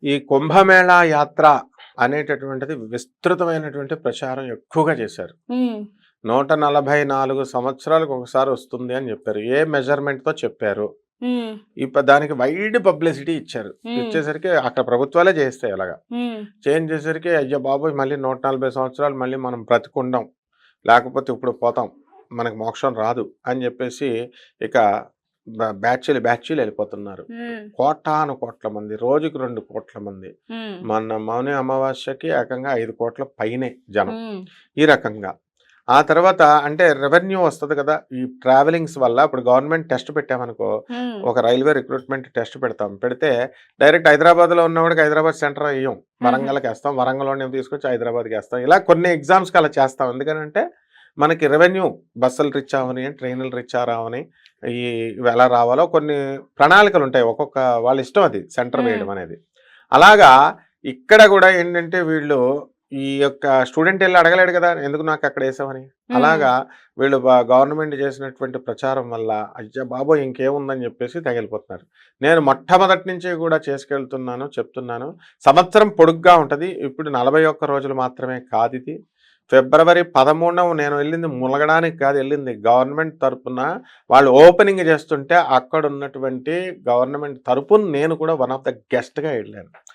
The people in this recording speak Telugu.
ఈ కుంభమేళా యాత్ర అనేటటువంటిది విస్తృతమైనటువంటి ప్రచారం ఎక్కువగా చేశారు. హ్మ్. 144 సంవత్సరాలకు ఒకసారి వస్తుంది అని చెప్పారు. ఏ మెజర్‌మెంట్‌తో చెప్పారు. హ్మ్. దానికి వైడ్ పబ్లిసిటీ ఇచ్చారు. హ్మ్. ఇచ్చేసరికి అక్కడ ప్రభుత్వాలే చేస్తాయి అలాగా. హ్మ్. చేయించేసరికి అయ్య బాబోయ్! మళ్ళీ 140 సంవత్సరాలు మళ్ళీ మనం బ్రతికుండం. లేకపోతే ఇప్పుడు పోతాం. మనకు మోక్షం రాదు అని చెప్పేసి ఇక బ్యాచీలు ఎళ్ళిపోతున్నారు. హ్మ్. కోటాను కోట్ల మంది. రోజుకి 2,00,00,000 మంది. హ్మ్. మొన్న మౌని అమావాస్యకి ఏకంగా 5,00,00,000 పైనే జనం. హ్మ్. ఈ రకంగా. ఆ తర్వాత అంటే రెవెన్యూ వస్తది కదా! ఈ ట్రావెలింగ్స్ వల్ల ఇప్పుడు గవర్నమెంట్ టెస్ట్ పెట్టామనుకో, హ్మ్. ఒక రైల్వే రిక్రూట్‌మెంట్ టెస్ట్ పెడతాం. పెడితే డైరెక్ట్ హైదరాబాద్‌లో ఉన్నవాడికి హైదరాబాద్ సెంటర్ ఎయ్యం. హుహు. వరంగల్‌కేస్తాం. వరంగల్‌లోని తీసుకొచ్చి హైదరాబాద్‌కేస్తాం. ఇలా కొన్ని ఎగ్జామ్స్‌కి అలా చేస్తాం. ఎందుకనంటే మనకి రెవెన్యూ బస్సులు రీచ్ అవ్వని, ట్రైన్‌లు రీచ్ రావని, ఈ ఇవి ఎలా రావాలో కొన్ని ప్రణాళికలుంటాయి. ఒక్కొక్క వాళ్ళ ఇష్టం అది సెంటర్ హ్మ్. వేయడం అనేది. అలాగా ఇక్కడ గూడా ఏంటంటే వీళ్ళు ఈ యొక్క స్టూడెంట్ ఎళ్లి అడగలేడు గదా! ఎందుకు నాకక్కడేసావని. హ్మ్. అలాగా వీళ్ళు గవర్నమెంట్ చేసినటువంటి ప్రచారం వల్ల అయ్య బాబోయ్! ఇంకేముందని జెప్పేసి తెగెళ్ళిపోతున్నారు. నేను మొట్టమొదటి నుంచి గూడా చేసుకెళ్తున్నాను, చెప్తున్నాను. సంవత్సరం పొడుగ్గా ఉంటది. ఇప్పుడు 41 రోజులు మాత్రమే కాదిది. ఫిబ్రవరి 13న నేను ఎళ్ళింది ములగడానికి కాదు ఎళ్ళింది. గవర్నమెంట్ తరపున వాళ్ళు ఓపెనింగ్ చేస్తుంటే అక్కడున్నటువంటి గవర్నమెంట్ తరపున నేను కూడా వన్ ఆఫ్ ద గెస్ట్‌గా ఎళ్ళాను.